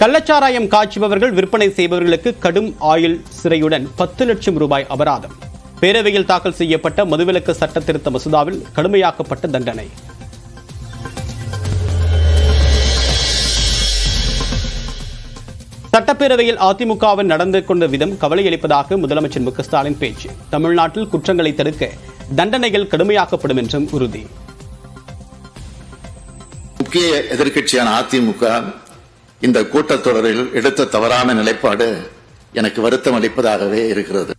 கள்ளச்சாராயம் காய்ச்சுபவர்கள் விற்பனை செய்பவர்களுக்கு கடும் ஆயுள் சிறையுடன் 10 லட்சம் ரூபாய் அபராதம். பேரவையில் தாக்கல் செய்யப்பட்ட மதுவிலக்கு சட்ட திருத்த மசோதாவில் கடுமையாக்கப்பட்ட தண்டனை. சட்டப்பேரவையில் அதிமுகவின் நடந்து கொண்ட விதம் கவலையளிப்பதாக முதலமைச்சர் மு க ஸ்டாலின் பேச்சு. தமிழ்நாட்டில் குற்றங்களை தடுக்க தண்டனைகள் கடுமையாக்கப்படும் என்றும் உறுதி. முக்கிய எதிர்க்கட்சியான அதிமுக இந்த கூட்டத்தொடரில் எடுத்த தவறான நிலைப்பாடு எனக்கு வருத்தம் அளிப்பதாகவே இருக்கிறது.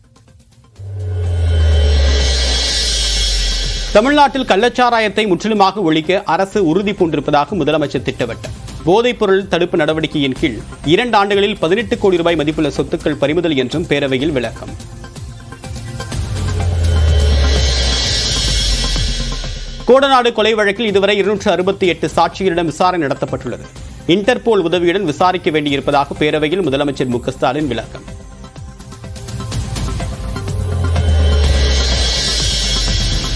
தமிழ்நாட்டில் கள்ளச்சாராயத்தை முற்றிலுமாக ஒழிக்க அரசு உறுதி பூண்டிருப்பதாக முதலமைச்சர் திட்டவட்டம். போதைப்பொருள் தடுப்பு நடவடிக்கையின் கீழ் 2 ஆண்டுகளில் 18 கோடி ரூபாய் மதிப்புள்ள சொத்துக்கள் பறிமுதல் என்றும் பேரவையில் விளக்கம். கோடநாடு கொலை வழக்கில் இதுவரை 268 சாட்சியரிடம் விசாரணை நடத்தப்பட்டுள்ளது. இன்டர்போல் உதவியுடன் விசாரிக்க வேண்டியிருப்பதாக பேரவையில் முதலமைச்சர் மு க ஸ்டாலின் விளக்கம்.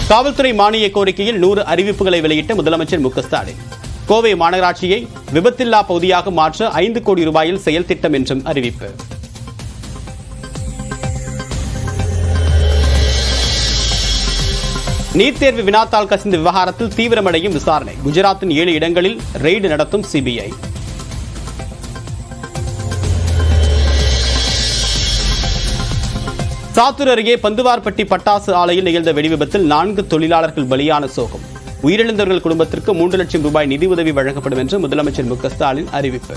காவல்துறை மானிய கோரிக்கையில் 100 அறிவிப்புகளை வெளியிட்ட முதலமைச்சர் மு க ஸ்டாலின் கோவை மாநகராட்சியை விபத்தில்லா பகுதியாக மாற்ற 5 கோடி ரூபாயில் செயல் திட்டம் என்றும் அறிவிப்பு. நீட் தேர்வு வினாத்தாள் கசிந்த விவகாரத்தில் தீவிரமடையும் விசாரணை. குஜராத்தின் 7 இடங்களில் ரெய்டு நடத்தும் சிபிஐ. சாத்தூர் அருகே பந்துவார்பட்டி பட்டாசு ஆலையில் நிகழ்ந்த வெடிவிபத்தில் 4 தொழிலாளர்கள் பலியான சோகம். உயிரிழந்தவர்கள் குடும்பத்திற்கு 3 லட்சம் ரூபாய் நிதி உதவி வழங்கப்படும் என்று முதலமைச்சர் மு க ஸ்டாலின் அறிவிப்பு.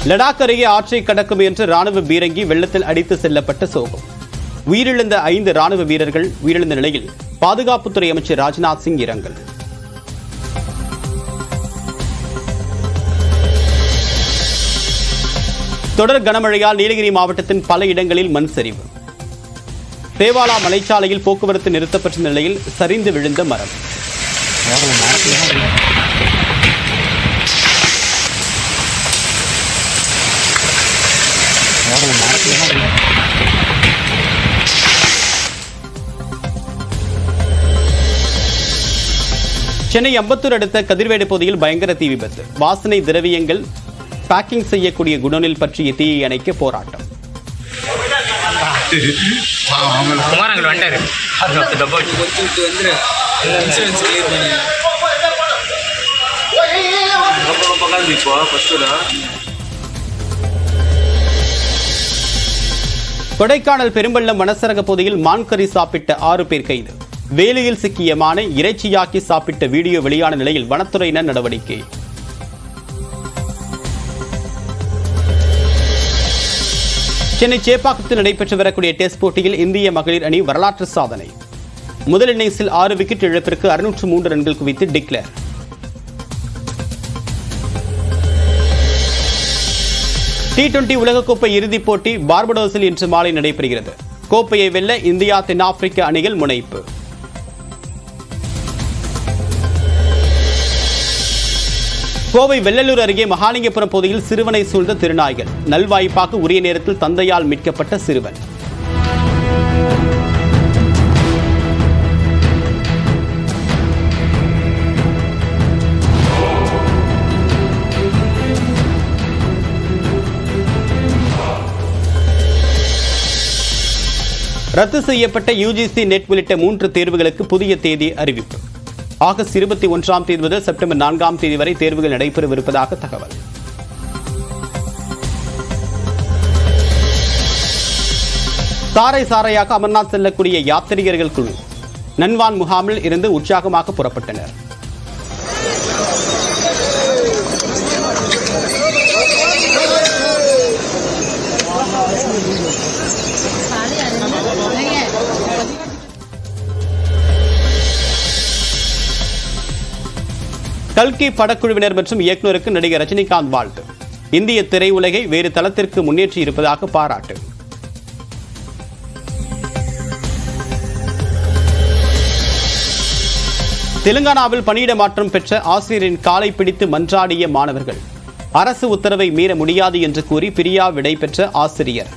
லடாக் அருகே ஆற்றை கடக்கும் என்று ராணுவ பீரங்கி வெள்ளத்தில் அடித்து செல்லப்பட்ட சோகம். உயிரிழந்த 5 ராணுவ வீரர்கள் உயிரிழந்த நிலையில் பாதுகாப்புத்துறை அமைச்சர் ராஜ்நாத் சிங் இரங்கல். தொடர் கனமழையால் நீலகிரி மாவட்டத்தின் பல இடங்களில் மண் சரிவு. தேவாலா மலைச்சாலையில் போக்குவரத்து நிறுத்தப்பட்ட நிலையில் சரிந்து விழுந்த மரம். சென்னை அம்பத்தூர் அடுத்த கதிர்வேடு பகுதியில் பயங்கர தீ விபத்து. வாசனை திரவியங்கள் பேக்கிங் செய்யக்கூடிய குடோனில் பற்றிய தீயை அணைக்க போராட்டம். கொடைக்கானல் பெரும்பள்ளம் வனசரக பகுதியில் மான்கறி சாப்பிட்ட 6 பேர் கைது. வேலியில் சிக்கிய மானை இறைச்சியாக்கி சாப்பிட்ட வீடியோ வெளியான நிலையில் வனத்துறையினர் நடவடிக்கை. சென்னை சேப்பாக்கத்தில் நடைபெற்று வரக்கூடிய டெஸ்ட் போட்டியில் இந்திய மகளிர் அணி வரலாற்று சாதனை. முதல் இன்னிங்ஸில் 6 விக்கெட் இழப்பிற்கு 603 ரன்கள் குவித்து டிக்ளேர். T20 உலகக்கோப்பை இறுதிப் போட்டி பார்படோஸில் இன்று மாலை நடைபெறுகிறது. கோப்பையை வெல்ல இந்தியா தென்னாப்பிரிக்க அணிகள் முனைப்பு. கோவை வெள்ளலூர் அருகே மகாலிங்கபுரம் பகுதியில் சிறுவனை சூழ்ந்த திருநாய்கள். நல்வாய்ப்பாக உரிய நேரத்தில் தந்தையால் மீட்கப்பட்ட சிறுவன். ரத்து செய்யப்பட்ட யுஜிசி நெட் உள்ளிட்ட 3 தேர்வுகளுக்கு புதிய தேதி அறிவிப்பு. ஆகஸ்ட் 21ஆம் தேதி முதல் செப்டம்பர் 4ஆம் தேதி வரை தேர்வுகள் நடைபெறவிருப்பதாக தகவல். சாறை சாறையாக அமர்நாத் செல்லக்கூடிய யாத்திரிகர்கள் குழு நன்வான் முகாமில் இருந்து உற்சாகமாக புறப்பட்டனர். கல்கி படக்குழுவினர் மற்றும் இயக்குநருக்கு நடிகர் ரஜினிகாந்த் வாழ்த்து. இந்திய திரையுலகை வேறு தளத்திற்கு முன்னேற்றி இருப்பதாக பாராட்டு. தெலுங்கானாவில் பணியிட மாற்றம் பெற்ற ஆசிரியரின் காலை பிடித்து மன்றாடிய மாணவர்கள். அரசு உத்தரவை மீற முடியாது என்று கூறி பிரியா விடை பெற்ற ஆசிரியர்.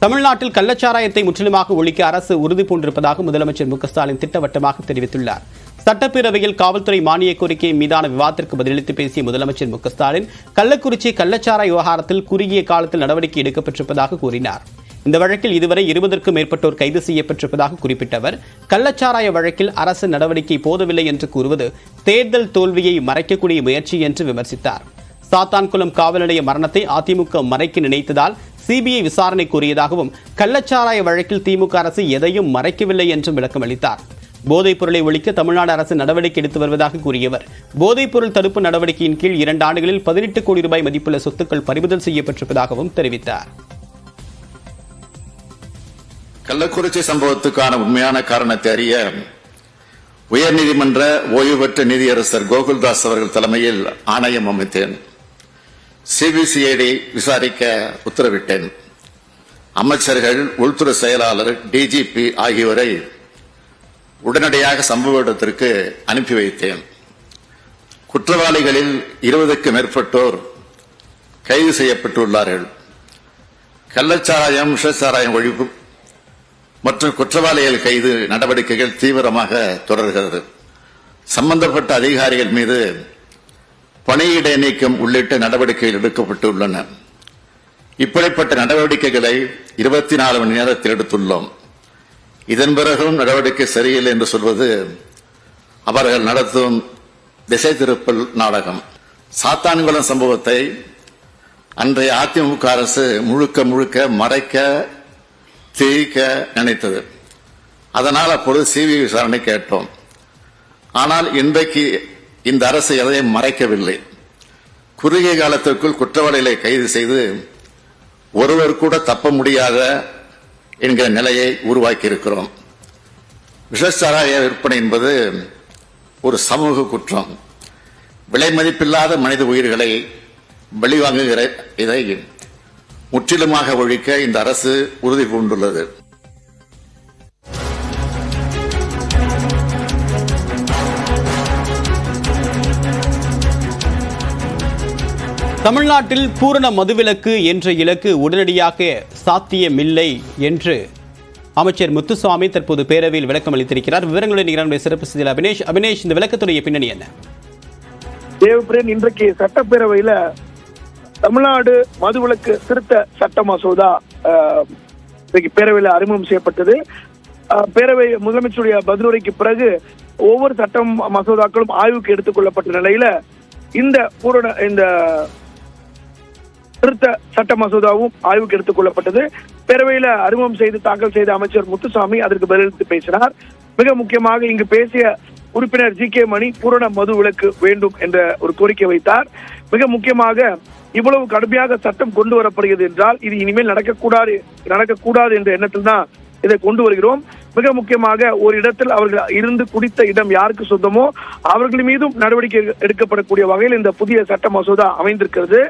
தமிழ்நாட்டில் கள்ளச்சாராயத்தை முற்றிலுமாக ஒழிக்க அரசு உறுதி பூண்டிருப்பதாக முதலமைச்சர் மு.க.ஸ்டாலின் திட்டவட்டமாக தெரிவித்துள்ளார். சட்டப்பேரவையில் காவல்துறை மானிய கோரிக்கை மீதான விவாதத்திற்கு பதிலளித்து பேசிய முதலமைச்சர் மு.க.ஸ்டாலின் கள்ளக்குறிச்சி கள்ளச்சாராய விவகாரத்தில் குறுகிய காலத்தில் நடவடிக்கை எடுக்கப்பட்டிருப்பதாக கூறினார். இந்த வழக்கில் இதுவரை 20க்கும் மேற்பட்டோர் கைது செய்யப்பட்டிருப்பதாக குறிப்பிட்ட அவர், கள்ளச்சாராய வழக்கில் அரசு நடவடிக்கை போதவில்லை என்று கூறுவது தேர்தல் தோல்வியை மறைக்கக்கூடிய முயற்சி என்று விமர்சித்தார். சாத்தான்குளம் காவல் நிலைய மரணத்தை அதிமுக மறைக்க நினைத்ததால் சிபிஐ விசாரணை கோரியதாகவும், கள்ளச்சாராய வழக்கில் திமுக அரசு எதையும் மறைக்கவில்லை என்றும் விளக்கம் அளித்தார். போதைப் பொருளை ஒழிக்க தமிழ்நாடு அரசு நடவடிக்கை எடுத்து வருவதாக கூறியவர், போதைப் பொருள் தடுப்பு நடவடிக்கையின் கீழ் 2 ஆண்டுகளில் 18 கோடி ரூபாய் மதிப்புள்ள சொத்துக்கள் பறிமுதல் செய்யப்பட்டிருப்பதாகவும் தெரிவித்தார். கள்ளக்குறிச்சி சம்பவத்துக்கான உண்மையான காரணத்தை அறிய உயர்நீதிமன்ற ஓய்வு பெற்ற நீதியரசர் கோகுல்தாஸ் அவர்கள் தலைமையில் ஆணையம் அமைத்தேன். சிபிசிஐடி விசாரிக்க உத்தரவிட்டேன். அமைச்சர்கள், உள்துறை செயலாளர், டிஜிபி ஆகியோரை உடனடியாக சம்பவ இடத்திற்கு அனுப்பி வைத்தேன். குற்றவாளிகளில் 20க்கும் மேற்பட்டோர் கைது செய்யப்பட்டுள்ளார்கள். கள்ளச்சாராயம், விஷச்சாராயம் ஒழிப்பு மற்றும் குற்றவாளிகள் கைது நடவடிக்கைகள் தீவிரமாக தொடர்கிறது. சம்பந்தப்பட்ட அதிகாரிகள் மீது பணியிட நீக்கம் உள்ளிட்ட நடவடிக்கைகள் எடுக்கப்பட்டுள்ளன. இப்படிப்பட்ட நடவடிக்கைகளை 24 மணி நேரத்தில் எடுத்துள்ளோம். இதன் பிறகும் நடவடிக்கை சரியில்லை என்று சொல்வது அவர்கள் நடத்தும் திசை திருப்பல் நாடகம். சாத்தான்குளம் சம்பவத்தை அன்றைய அதிமுக அரசு முழுக்க மறைக்க, தேய்க்க நினைத்தது. அதனால் அப்பொழுது சிபிஐ விசாரணை கேட்டோம். ஆனால் இன்றைக்கு இந்த அரசு எதையும் மறைக்கவில்லை. குறுகிய காலத்திற்குள் குற்றவாளிகளை கைது செய்து ஒருவர் கூட தப்ப முடியாத என்கிற நிலையை உருவாக்கி இருக்கிறோம். விஷச்சாராய விற்பனை என்பது ஒரு சமூக குற்றம். விலை மதிப்பில்லாத மனித உயிர்களை பலிவாங்குகிற இதை முற்றிலுமாக ஒழிக்க இந்த அரசு உறுதி பூண்டுள்ளது. தமிழ்நாட்டில் பூரண மதுவிலக்கு என்ற இலக்கு உடனடியாக சாத்தியமில்லை என்று அமைச்சர் முத்துசாமி தற்போது பேரவையில் விளக்கம் அளித்திருக்கிறார். விவரங்களுடன் நம்முடைய சிறப்பு செய்தியாளர் அபினேஷ், இந்த விளக்கத்துடைய பின்னணி என்ன? தேவபிரியன், இன்றைக்கு சட்டப்பேரவையில தமிழ்நாடு மதுவிலக்கு திருத்த சட்ட மசோதா இன்றைக்கு பேரவையில் அறிமுகம் செய்யப்பட்டது. பேரவை முதலமைச்சருடைய பதிலுரைக்கு பிறகு ஒவ்வொரு சட்டம் மசோதாக்களும் ஆய்வுக்கு எடுத்துக் கொள்ளப்பட்ட நிலையில இந்த திருத்த சட்ட மசோதாவும் ஆய்வுக்கு எடுத்துக் கொள்ளப்பட்டது. பேரவையில அறிமுகம் செய்து தாக்கல் செய்த அமைச்சர் முத்துசாமி அதற்கு பதிலளித்து பேசினார். மிக முக்கியமாக இங்கு பேசிய உறுப்பினர் ஜி.கே. மணி பூரண மது விலக்கு வேண்டும் என்ற ஒரு கோரிக்கை வைத்தார். மிக முக்கியமாக இவ்வளவு கடுமையாக சட்டம் கொண்டு வரப்படுகிறது என்றால் இது இனிமேல் நடக்கக்கூடாது என்ற எண்ணத்தில் தான் இதை கொண்டு வருகிறோம். மிக முக்கியமாக ஒரு இடத்தில் அவர்கள் இருந்து குடித்த இடம் யாருக்கு சொந்தமோ அவர்கள் மீதும் நடவடிக்கை எடுக்கப்படக்கூடிய வகையில் இந்த புதிய சட்ட மசோதா அமைந்திருக்கிறது.